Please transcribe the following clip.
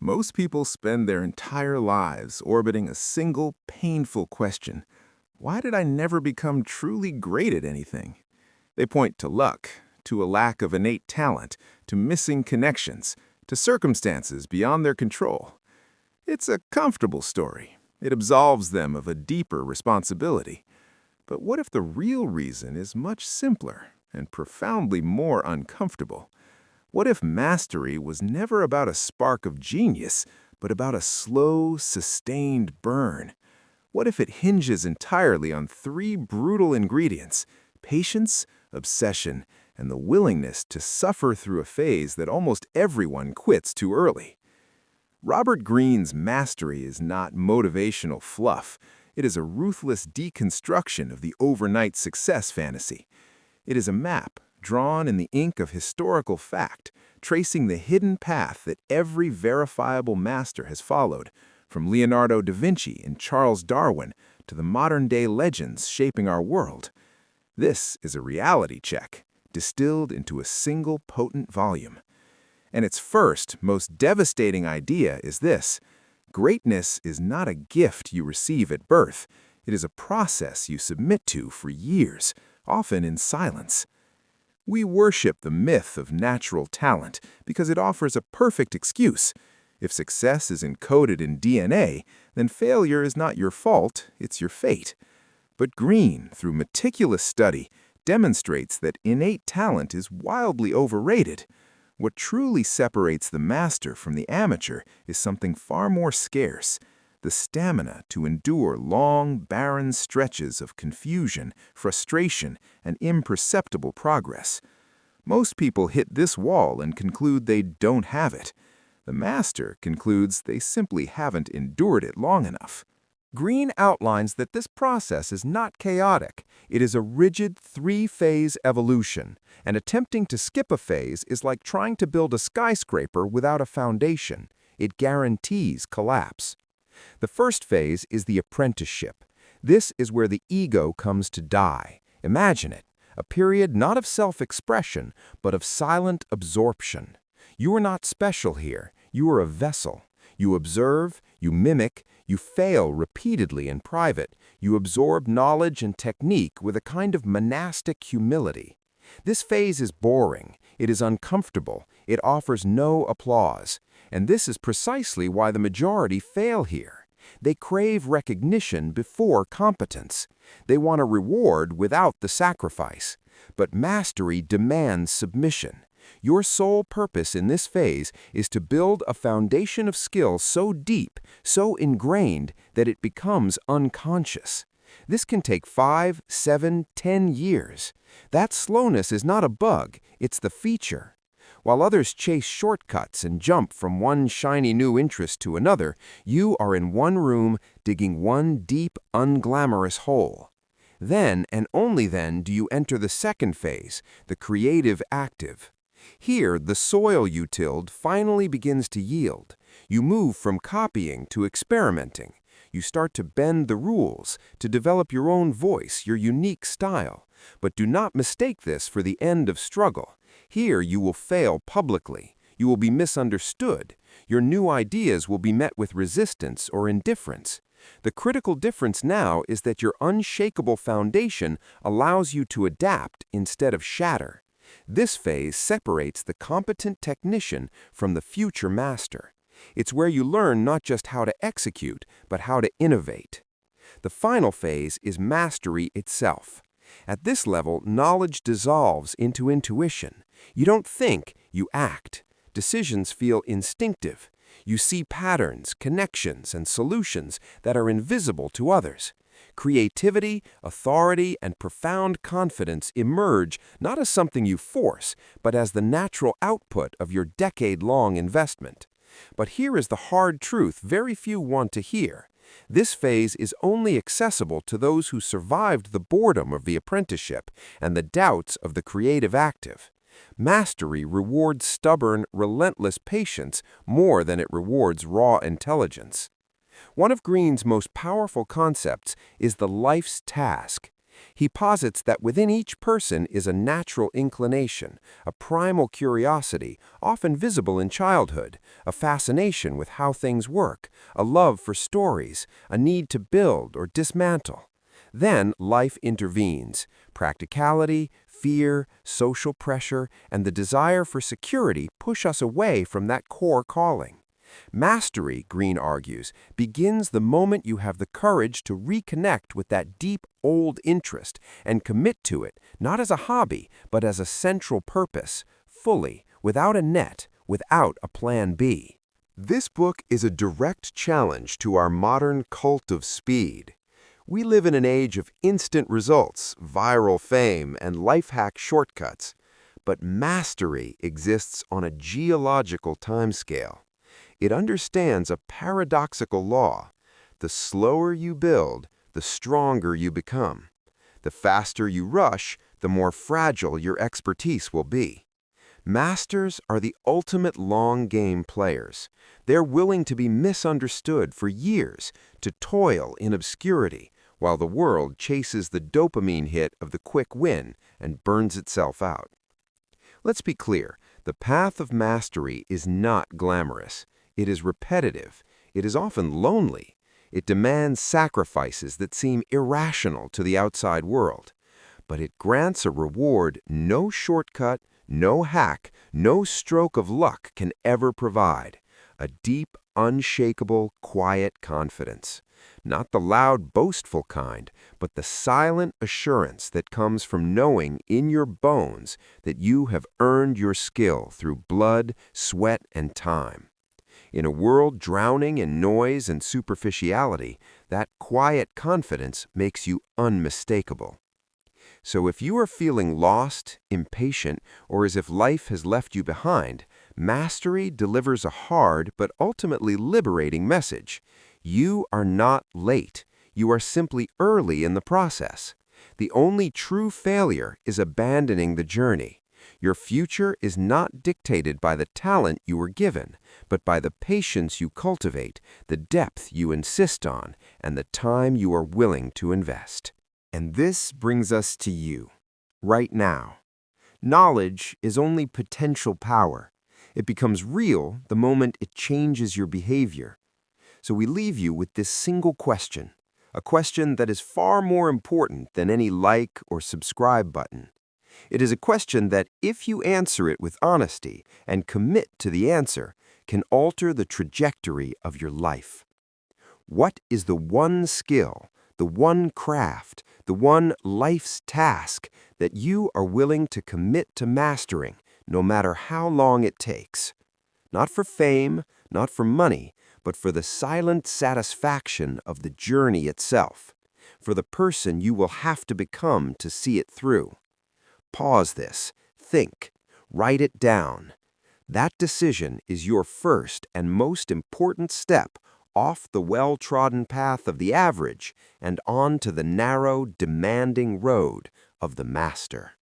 Most people spend their entire lives orbiting a single, painful question. Why did I never become truly great at anything? They point to luck, to a lack of innate talent, to missing connections, to circumstances beyond their control. It's a comfortable story. It absolves them of a deeper responsibility. But what if the real reason is much simpler and profoundly more uncomfortable? What if mastery was never about a spark of genius, but about a slow, sustained burn? What if it hinges entirely on three brutal ingredients: patience, obsession, and the willingness to suffer through a phase that almost everyone quits too early? Robert Greene's mastery is not motivational fluff. It is a ruthless deconstruction of the overnight success fantasy. It is a map drawn in the ink of historical fact, tracing the hidden path that every verifiable master has followed, from Leonardo da Vinci and Charles Darwin to the modern-day legends shaping our world. This is a reality check, distilled into a single potent volume. And its first, most devastating idea is this: greatness is not a gift you receive at birth. It is a process you submit to for years, often in silence. We worship the myth of natural talent because it offers a perfect excuse. If success is encoded in DNA, then failure is not your fault, it's your fate. But Greene, through meticulous study, demonstrates that innate talent is wildly overrated. What truly separates the master from the amateur is something far more scarce: the stamina to endure long, barren stretches of confusion, frustration, and imperceptible progress. Most people hit this wall and conclude they don't have it. The master concludes they simply haven't endured it long enough. Greene outlines that this process is not chaotic. It is a rigid three-phase evolution, and attempting to skip a phase is like trying to build a skyscraper without a foundation. It guarantees collapse. The first phase is the apprenticeship. This is where the ego comes to die. Imagine it, a period not of self-expression, but of silent absorption. You are not special here. You are a vessel. You observe, you mimic, you fail repeatedly in private. You absorb knowledge and technique with a kind of monastic humility. This phase is boring. It is uncomfortable. It offers no applause. And this is precisely why the majority fail here. They crave recognition before competence. They want a reward without the sacrifice. But mastery demands submission. Your sole purpose in this phase is to build a foundation of skill so deep, so ingrained, that it becomes unconscious. This can take 5, 7, 10 years. That slowness is not a bug, it's the feature. While others chase shortcuts and jump from one shiny new interest to another, you are in one room digging one deep, unglamorous hole. Then, and only then, do you enter the second phase, the creative active. Here, the soil you tilled finally begins to yield. You move from copying to experimenting. You start to bend the rules, to develop your own voice, your unique style. But do not mistake this for the end of struggle. Here you will fail publicly. You will be misunderstood. Your new ideas will be met with resistance or indifference. The critical difference now is that your unshakable foundation allows you to adapt instead of shatter. This phase separates the competent technician from the future master. It's where you learn not just how to execute, but how to innovate. The final phase is mastery itself. At this level, knowledge dissolves into intuition. You don't think, you act. Decisions feel instinctive. You see patterns, connections, and solutions that are invisible to others. Creativity, authority, and profound confidence emerge not as something you force, but as the natural output of your decade-long investment. But here is the hard truth very few want to hear. This phase is only accessible to those who survived the boredom of the apprenticeship and the doubts of the creative active. Mastery rewards stubborn, relentless patience more than it rewards raw intelligence. One of Greene's most powerful concepts is the life's task. He posits that within each person is a natural inclination, a primal curiosity, often visible in childhood, a fascination with how things work, a love for stories, a need to build or dismantle. Then life intervenes. Practicality, fear, social pressure, and the desire for security push us away from that core calling. Mastery, Greene argues, begins the moment you have the courage to reconnect with that deep, old interest and commit to it, not as a hobby, but as a central purpose, fully, without a net, without a plan B. This book is a direct challenge to our modern cult of speed. We live in an age of instant results, viral fame, and life hack shortcuts. But mastery exists on a geological timescale. It understands a paradoxical law. The slower you build, the stronger you become. The faster you rush, the more fragile your expertise will be. Masters are the ultimate long-game players. They're willing to be misunderstood for years, to toil in obscurity, while the world chases the dopamine hit of the quick win and burns itself out. Let's be clear, the path of mastery is not glamorous. It is repetitive. It is often lonely. It demands sacrifices that seem irrational to the outside world. But it grants a reward no shortcut, no hack, no stroke of luck can ever provide. A deep, unshakable, quiet confidence. Not the loud, boastful kind, but the silent assurance that comes from knowing in your bones that you have earned your skill through blood, sweat, and time. In a world drowning in noise and superficiality, that quiet confidence makes you unmistakable. So if you are feeling lost, impatient, or as if life has left you behind, Mastery delivers a hard but ultimately liberating message. You are not late. You are simply early in the process. The only true failure is abandoning the journey. Your future is not dictated by the talent you were given, but by the patience you cultivate, the depth you insist on, and the time you are willing to invest. And this brings us to you, right now. Knowledge is only potential power. It becomes real the moment it changes your behavior. So we leave you with this single question, a question that is far more important than any like or subscribe button. It is a question that, if you answer it with honesty and commit to the answer, can alter the trajectory of your life. What is the one skill, the one craft, the one life's task that you are willing to commit to mastering, no matter how long it takes? Not for fame, not for money, but for the silent satisfaction of the journey itself, for the person you will have to become to see it through. Pause this, think, write it down. That decision is your first and most important step off the well-trodden path of the average and onto the narrow, demanding road of the master.